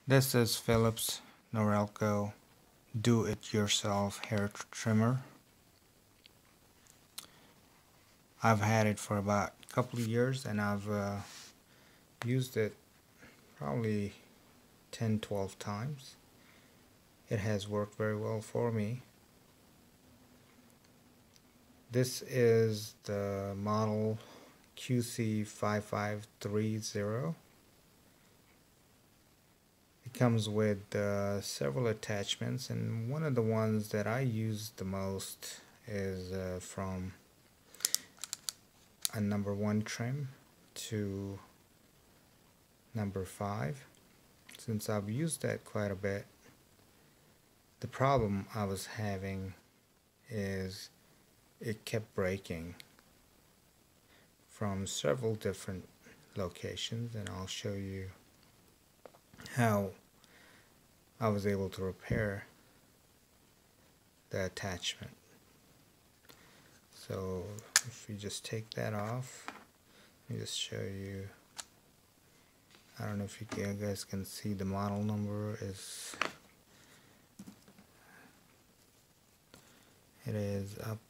This is Philips Norelco do-it-yourself hair trimmer. I've had it for about a couple of years and I've used it probably 10-12 times. It has worked very well for me. This is the model QC5530. It comes with several attachments, and one of the ones that I use the most is from a number 1 trim to number 5. Since I've used that quite a bit, the problem I was having is it kept breaking from several different locations, and I'll show you how I was able to repair the attachment. So if we just take that off, let me just show you. I don't know if you guys can see the model number is, it is up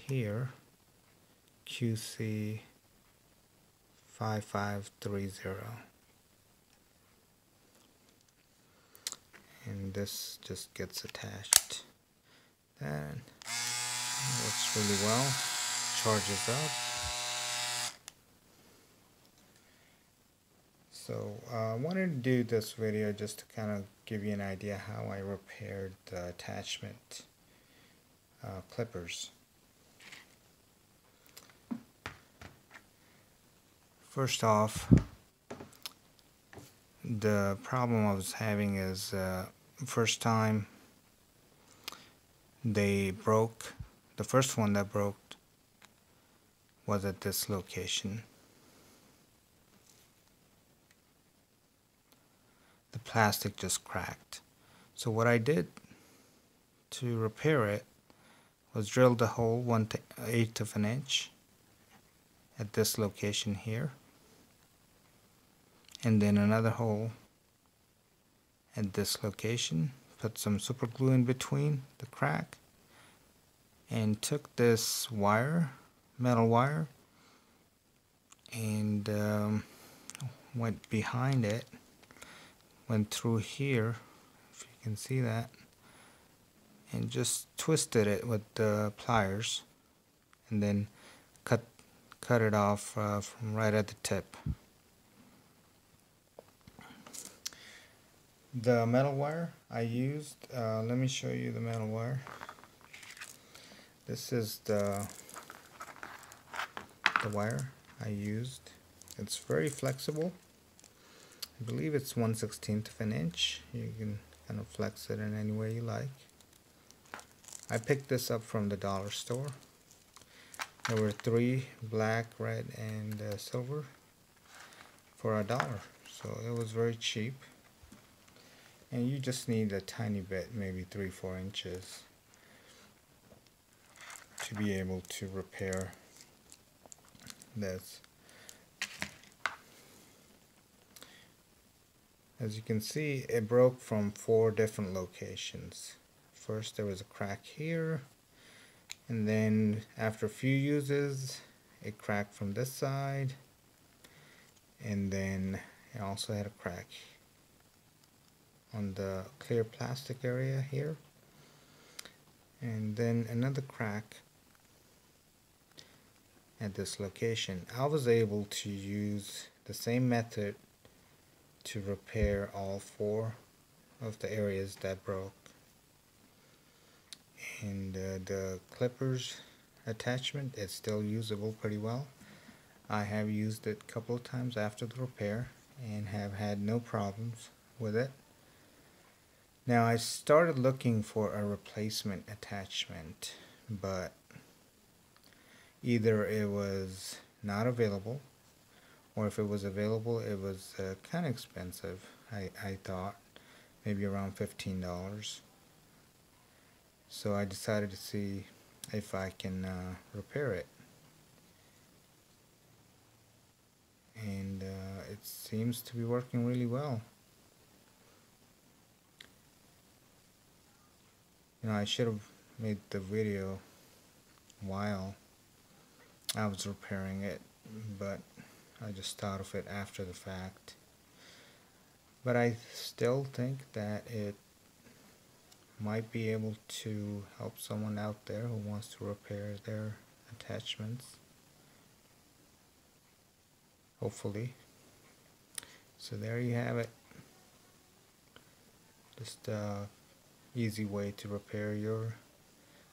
here, QC5530. And this just gets attached. That works really well, charges up. So I wanted to do this video just to kind of give you an idea how I repaired the attachment clippers. First off, the problem I was having is first time they broke. The first one that broke was at this location. The plastic just cracked. So what I did to repair it was drill the hole 1/8 of an inch at this location here, and then another hole at this location, put some super glue in between the crack, and took this wire, metal wire, and went behind it, went through here, if you can see that, and just twisted it with the pliers, and then cut it off from right at the tip. The metal wire I used, let me show you the metal wire. This is the wire I used. It's very flexible. I believe it's 1/16 of an inch. You can kind of flex it in any way you like. I picked this up from the dollar store. There were 3, black, red, and silver, for $1. So it was very cheap. And you just need a tiny bit, maybe 3-4 inches, to be able to repair this. As you can see, it broke from 4 different locations. First there was a crack here, and then after a few uses it cracked from this side, and then it also had a crack on the clear plastic area here, and then another crack at this location. I was able to use the same method to repair all 4 of the areas that broke, and the clippers attachment is still usable pretty well. I have used it a couple of times after the repair and have had no problems with it. Now I started looking for a replacement attachment, but either it was not available, or if it was available it was kind of expensive. I thought maybe around $15. So I decided to see if I can repair it, and it seems to be working really well. I should have made the video while I was repairing it, but I just thought of it after the fact. But I still think that it might be able to help someone out there who wants to repair their attachments, hopefully. So there you have it. Just a easy way to repair your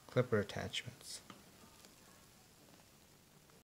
clipper attachments.